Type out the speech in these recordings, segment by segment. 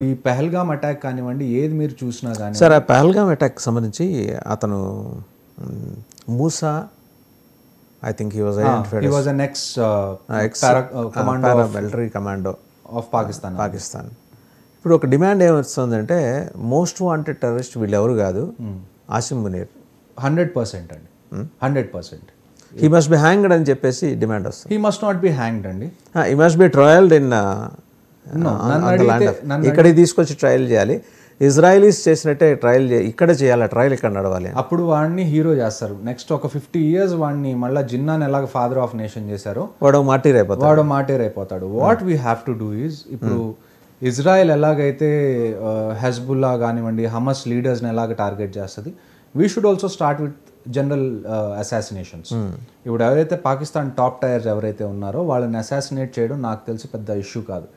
ఈ పెహల్గామ్ అటాక్ కానివ్వండి, ఏది మీరు చూసినా కానీ సార్ ఆ పెహల్గామ్ అటాక్ సంబంధించి అతను Musa I think he was he was an ex commando military commando of Pakistan. Pakistan. ఇప్పుడు ఒక డిమాండ్ ఏమొస్తుందంటే మోస్ట్ వాంటెడ్ టెర్రరిస్ట్ వీళ్ళు ఎవరు కాదు, ఆసిమ్ మునీర్ 100% అండి, 100%. హీ మస్ట్ బి హ్యాంగ్డ్ అని చెప్పేసి డిమాండ్ వస్తుంది. He must not be hanged అండి. హీ మస్ట్ బి ట్రయల్డ్ ఇన్ నన్ను ఇక్కడికి తీసుకొచ్చి ట్రయల్ చేయాలి. ఇజ్రాయలీస్ చేసినట్టే ట్రయల్ ఇక్కడ చేయాలి, ట్రయల్ ఇక్కడ నడవాలి. అప్పుడు వాడిని హీరో చేస్తారు. నెక్స్ట్ ఒక 50 years వాడిని మళ్ళీ జిన్నాన్ ఎలాగ ఫాదర్ ఆఫ్ నేషన్ చేశారో వాడు మార్టీర్ అయిపోతాడు. వాడు మాటేర్ అయిపోతాడు. What we have to do is, ఇప్పుడు ఇజ్రాయెల్ ఎలాగైతే హెజ్బుల్లా కానివ్వండి, హమస్ లీడర్స్ని ఎలాగ టార్గెట్ చేస్తుంది, we should also start with general assassinations. ఇప్పుడు ఎవరైతే పాకిస్తాన్ టాప్ టైర్స్ ఎవరైతే ఉన్నారో వాళ్ళని అసాసినేట్ చేయడం నాకు తెలిసి పెద్ద ఇష్యూ కాదు.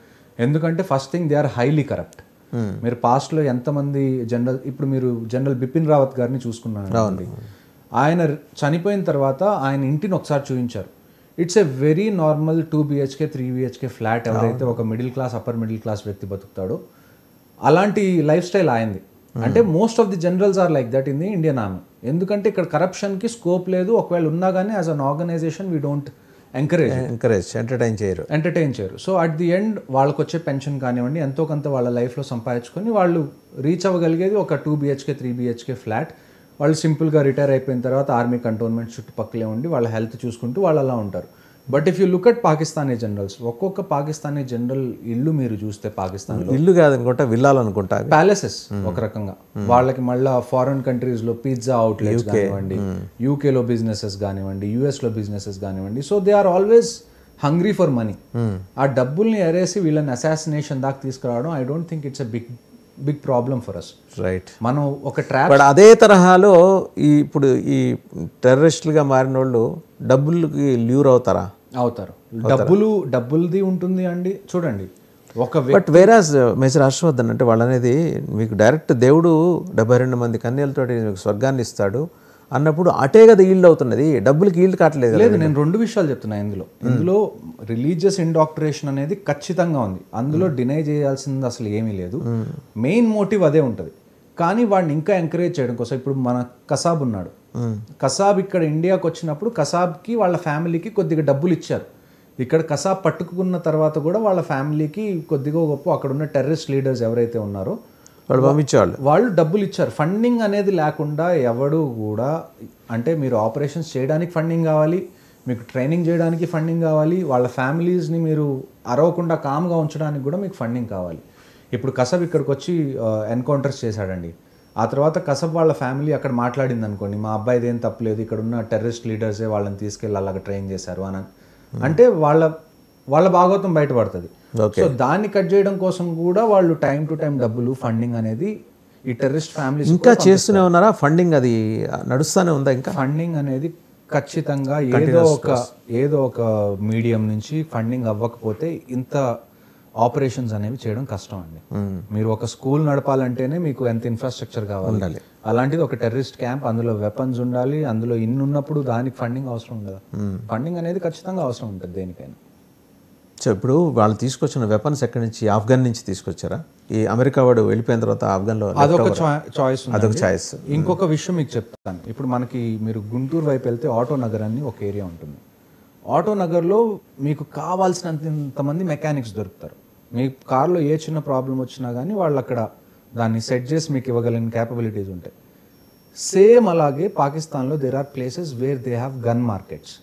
ఎందుకంటే first thing they are highly corrupt. మీరు పాస్ట్లో ఎంతమంది ఇప్పుడు మీరు జనరల్ బిపిన్ రావత్ గారిని చూసుకున్నారండి. ఆయన చనిపోయిన తర్వాత ఆయన ఇంటిని ఒకసారి చూపించారు. It's a very normal 2 BHK 3 BHK flat. ఎవరైతే ఒక middle class upper middle class వ్యక్తి బతుకుతాడో అలాంటి లైఫ్ స్టైల్ అయింది. అంటే most of the generals are like that in the Indian army. ఎందుకంటే ఇక్కడ కరప్షన్కి స్కోప్ లేదు. ఒకవేళ ఉన్నా కానీ as an organisation we don't encourage entertain చేయరు. సో అట్ ది ఎండ్ వాళ్ళకి వచ్చే పెన్షన్ కానివ్వండి, ఎంతో కొంత వాళ్ళ లైఫ్లో సంపాదించుకొని వాళ్ళు రీచ్ అవ్వగలిగేది ఒక 2 BHK 3 BHK ఫ్లాట్. వాళ్ళు సింపుల్గా రిటైర్ అయిపోయిన తర్వాత ఆర్మీ కంటోన్మెంట్ చుట్టుపక్కలే ఉండి వాళ్ళ హెల్త్ చూసుకుంటూ వాళ్ళు అలా ఉంటారు. But if you look at Pakistani generals, ఒక్కొక్క పాకిస్తానీ జనరల్ ఇల్లు మీరు చూస్తే పాకిస్తాన్లో ఇల్లు కాదనుకుంటా విల్లాలు అనుకుంటా ప్యాలెసెస్ ఒక రకంగా. వాళ్ళకి మళ్ళీ ఫారెన్ కంట్రీస్లో పిజ్జా అవుట్లెట్స్ కానివ్వండి, యూకేలో బిజినెసెస్ కానివ్వండి, యూఎస్లో బిజినెసెస్ కానివ్వండి. So they are always hungry for money. ఆ డబ్బుల్ని ఎరేసి వీళ్ళని అసాసినేషన్ దాకా తీసుకురావడం I don't think it's a big problem for us. Right. మనం ఒక ట్రాప్. బట్ అదే తరహాలో ఇప్పుడు ఈ టెర్రరిస్టులుగా మారిన వాళ్ళు డబ్బులకి ల్యూర్ అవుతారు. డబ్బులది ఉంటుంది అండి. చూడండి బట్ వేరాజ్ మేజర్ హర్షవర్ధన్ అంటే వాళ్ళనేది మీకు డైరెక్ట్ దేవుడు 72 మంది కన్యలతో స్వర్గాన్ని ఇస్తాడు అన్నప్పుడు అటే కదా ఈల్డ్ అవుతున్నది, డబ్బులకి ఈల్డ్ కావట్లేదు. లేదు, నేను 2 విషయాలు చెప్తున్నా ఇందులో రిలీజియస్ ఇండాక్ట్రేషన్ అనేది ఖచ్చితంగా ఉంది. అందులో డినై చేయాల్సింది అసలు ఏమీ లేదు. మెయిన్ మోటివ్ అదే ఉంటుంది. కానీ వాడిని ఇంకా ఎంకరేజ్ చేయడం కోసం ఇప్పుడు మన కసాబ్ ఉన్నాడు. కసాబ్ ఇక్కడ ఇండియాకి వచ్చినప్పుడు కసాబ్కి వాళ్ళ ఫ్యామిలీకి కొద్దిగా డబ్బులు ఇచ్చారు. ఇక్కడ కసాబ్ పట్టుకున్న తర్వాత కూడా వాళ్ళ ఫ్యామిలీకి కొద్దిగా గొప్ప అక్కడ ఉన్న టెర్రరిస్ట్ లీడర్స్ ఎవరైతే ఉన్నారో వాళ్ళు డబ్బులు ఇచ్చారు. ఫండింగ్ అనేది లేకుండా ఎవడు కూడా, అంటే మీరు ఆపరేషన్స్ చేయడానికి ఫండింగ్ కావాలి, మీకు ట్రైనింగ్ చేయడానికి ఫండింగ్ కావాలి, వాళ్ళ ఫ్యామిలీస్ని మీరు అరవకుండా కామ్గా ఉంచడానికి కూడా మీకు ఫండింగ్ కావాలి. ఇప్పుడు కసబ్ ఇక్కడికి వచ్చి ఎన్కౌంటర్స్ చేశాడండి. ఆ తర్వాత కసబ్ వాళ్ళ ఫ్యామిలీ అక్కడ మాట్లాడింది అనుకోండి, మా అబ్బాయిది ఏం తప్పలేదు, ఇక్కడ ఉన్న టెర్రరిస్ట్ లీడర్సే వాళ్ళని తీసుకెళ్ళి అలాగ ట్రైన్ చేశారు అని అంటే వాళ్ళ భాగవతం బయటపడుతుంది. సో దాన్ని కట్ చేయడం కోసం కూడా వాళ్ళు టైం టు టైం డబ్బులు ఫండింగ్ అనేది ఈ టెర్రరిస్ట్ ఫ్యామిలీస్ ఇంకా చేస్తూనే ఉన్నారా? ఫండింగ్ అది నడుస్తూనే ఉందా? ఇంకా ఫండింగ్ అనేది ఖచ్చితంగా ఏదో ఒక మీడియం నుంచి ఫండింగ్ అవ్వకపోతే ఇంత ఆపరేషన్స్ అనేవి చేయడం కష్టం అండి. మీరు ఒక స్కూల్ నడపాలంటేనే మీకు ఎంత ఇన్ఫ్రాస్ట్రక్చర్ కావాలి. అలాంటిది ఒక టెర్రరిస్ట్ క్యాంప్, అందులో వెపన్స్ ఉండాలి, అందులో ఉన్నప్పుడు దానికి ఫండింగ్ అవసరం ఉండదు. ఫండింగ్ అనేది ఖచ్చితంగా అవసరం ఉంటుంది దేనికైనా. సో ఇప్పుడు వాళ్ళు తీసుకొచ్చిన వెపన్స్ ఎక్కడి నుంచి? ఆఫ్ఘన్ నుంచి తీసుకొచ్చారా? ఈ అమెరికా వాడు వెళ్ళిపోయిన తర్వాత ఆఫ్ఘన్లో అదొక చాయిస్. ఇంకొక విషయం మీకు చెప్తాను. ఇప్పుడు మనకి మీరు గుంటూరు వైపు వెళ్తే ఆటో నగర్ అని ఒక ఏరియా ఉంటుంది. ఆటో నగర్లో మీకు కావాల్సినంతమంది మెకానిక్స్ దొరుకుతారు. మీ కార్లో ఏ చిన్న ప్రాబ్లం వచ్చినా కానీ వాళ్ళు అక్కడ దాన్ని సెట్ చేసి మీకు ఇవ్వగలిగిన క్యాపబిలిటీస్ ఉంటాయి. సేమ్ అలాగే పాకిస్తాన్లో there are places where they have gun markets.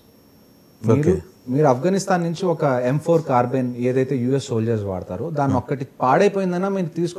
మీరు ఆఫ్ఘనిస్తాన్ నుంచి ఒక M4 కార్బైన్ ఏదైతే US సోల్జర్స్ వాడతారో దాన్ని ఒక్కటి పాడైపోయిందన్నా మీరు తీసుకొని